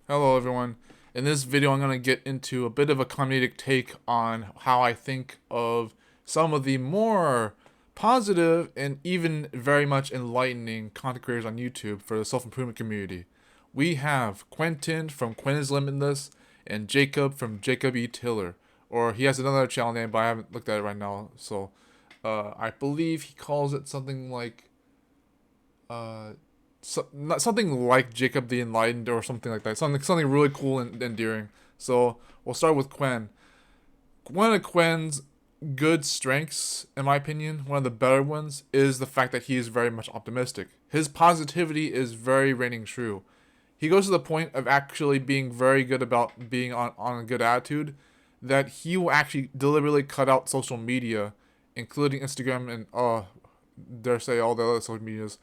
Hello everyone. In this video I'm going to get into a bit of a comedic take on how I think of some of the more positive and even very much enlightening content creators on YouTube for the self-improvement community. We have Quentin from QuenisLimitless and Jacob from Jacob E. Tiller. Or he has another channel name but I haven't looked at it right now. So I believe he calls it something like uh, not something like Jacob the Enlightened or something like that. Something really cool and endearing. So we'll start with Quen. One of Quen's good strengths, in my opinion, one of the better ones, is the fact that he is very much optimistic. His positivity is very reigning true. He goes to the point of actually being very good about being on a good attitude, that he will actually deliberately cut out social media, including Instagram and dare say all the other social medias,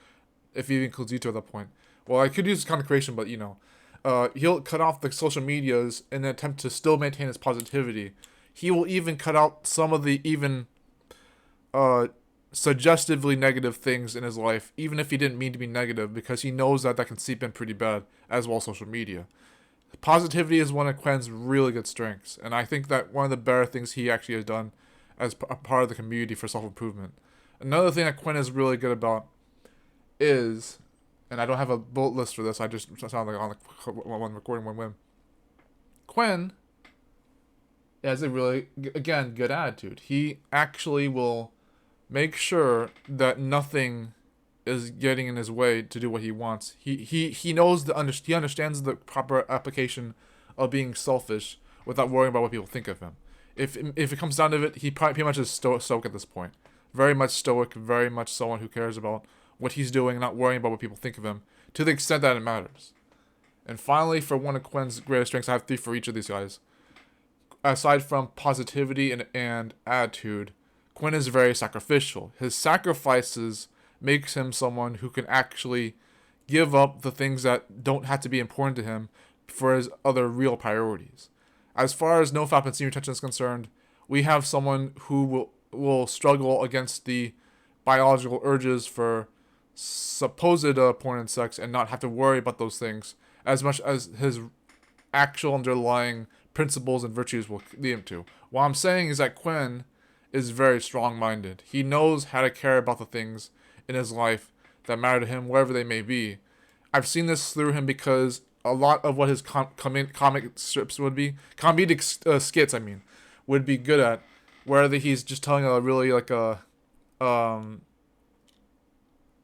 if he even includes YouTube at that point. Well, I could use content creation, but he'll cut off the social medias in an attempt to still maintain his positivity. He will even cut out some of the even uh, suggestively negative things in his life, even if he didn't mean to be negative, because he knows that that can seep in pretty bad, as well as social media. Positivity is one of Quen's really good strengths, and I think that one of the better things he actually has done as a part of the community for self improvement. Another thing that Quen is really good about is, and I don't have a bullet list for this. I just sound like on the one recording one whim. Quen has a really again good attitude. He actually will make sure that nothing is getting in his way to do what he wants. He knows he understands the proper application of being selfish without worrying about what people think of him. If it comes down to it, he pretty much is stoic at this point. Very much stoic, very much someone who cares about what he's doing, not worrying about what people think of him, to the extent that it matters. And finally, for one of Quen's greatest strengths, I have three for each of these guys. Aside from positivity and attitude, Quen is very sacrificial. His sacrifices makes him someone who can actually give up the things that don't have to be important to him for his other real priorities. As far as nofap and senior retention is concerned, we have someone who will struggle against the biological urges for supposed porn and sex and not have to worry about those things as much as his actual underlying principles and virtues will lead him to. What I'm saying is that Quen is very strong-minded. He knows how to care about the things in his life that matter to him, wherever they may be. I've seen this through him because a lot of what his comic strips would be, comedic skits, would be good at, whether he's just telling a really like a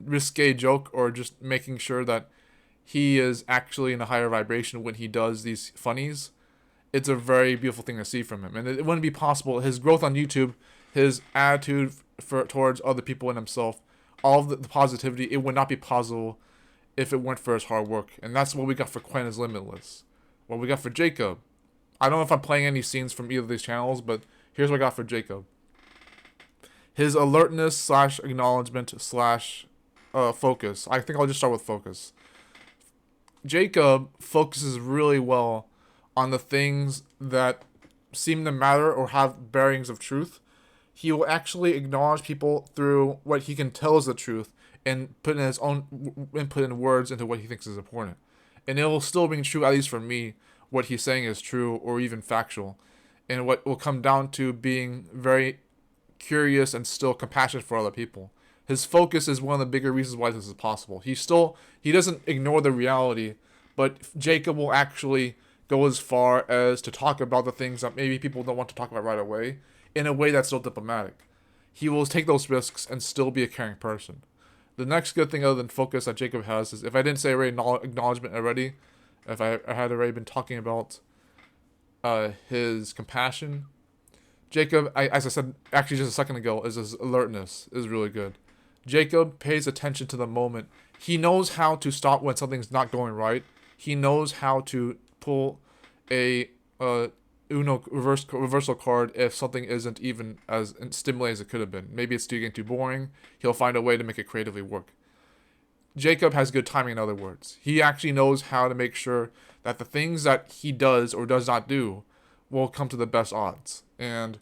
risque joke or just making sure that he is actually in a higher vibration when he does these funnies. It's a very beautiful thing to see from him, and it wouldn't be possible. His growth on YouTube, his attitude towards other people and himself, all of the positivity, it would not be possible if it weren't for his hard work. And that's what we got for Quen is Limitless. What we got for Jacob, I don't know if I'm playing any scenes from either of these channels, but here's what I got for Jacob. His alertness slash acknowledgement slash focus. I think I'll just start with focus. Jacob focuses really well on the things that seem to matter or have bearings of truth. He will actually acknowledge people through what he can tell is the truth and put in his own input and words into what he thinks is important. And it will still ring true, at least for me, what he's saying is true or even factual. And what will come down to being very curious and still compassionate for other people. His focus is one of the bigger reasons why this is possible. He doesn't ignore the reality, but Jacob will actually go as far as to talk about the things that maybe people don't want to talk about right away in a way that's still diplomatic. He will take those risks and still be a caring person. The next good thing other than focus that Jacob has is, if I didn't say already acknowledgement already, if I had already been talking about his compassion, Jacob, as I said actually just a second ago, is his alertness is really good. Jacob pays attention to the moment. He knows how to stop when something's not going right. He knows how to pull a Uno reversal card if something isn't even as stimulating as it could have been. Maybe it's getting too boring. He'll find a way to make it creatively work. Jacob has good timing, in other words. He actually knows how to make sure that the things that he does or does not do will come to the best odds. And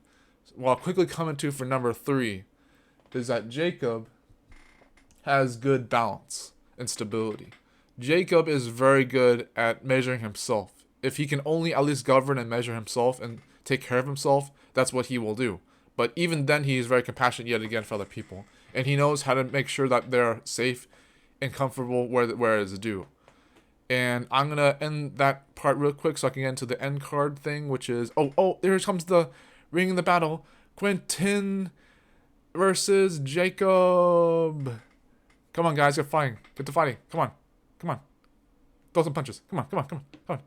what I'll quickly come to for number 3 is that Jacob has good balance and stability. Jacob is very good at measuring himself. If he can only at least govern and measure himself and take care of himself, that's what he will do. But even then, he is very compassionate yet again for other people. And he knows how to make sure that they're safe and comfortable where it is due. And I'm going to end that part real quick so I can get into the end card thing, which is... Oh, here comes the ring in the battle. Quentin versus Jacob. Come on, guys, get fighting. Get to fighting. Come on. Throw some punches. Come on.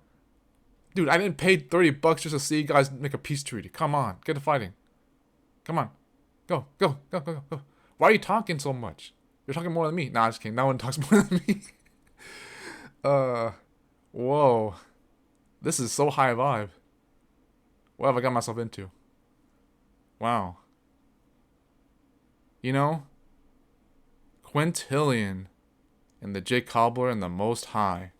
Dude, I didn't pay $30 just to see you guys make a peace treaty. Come on, get to fighting. Come on. Go. Why are you talking so much? You're talking more than me. Nah, I'm just kidding. No one talks more than me. Whoa. This is so high vibe. What have I got myself into? Wow. You know, Quintillion and the J Cobbler and the Most High.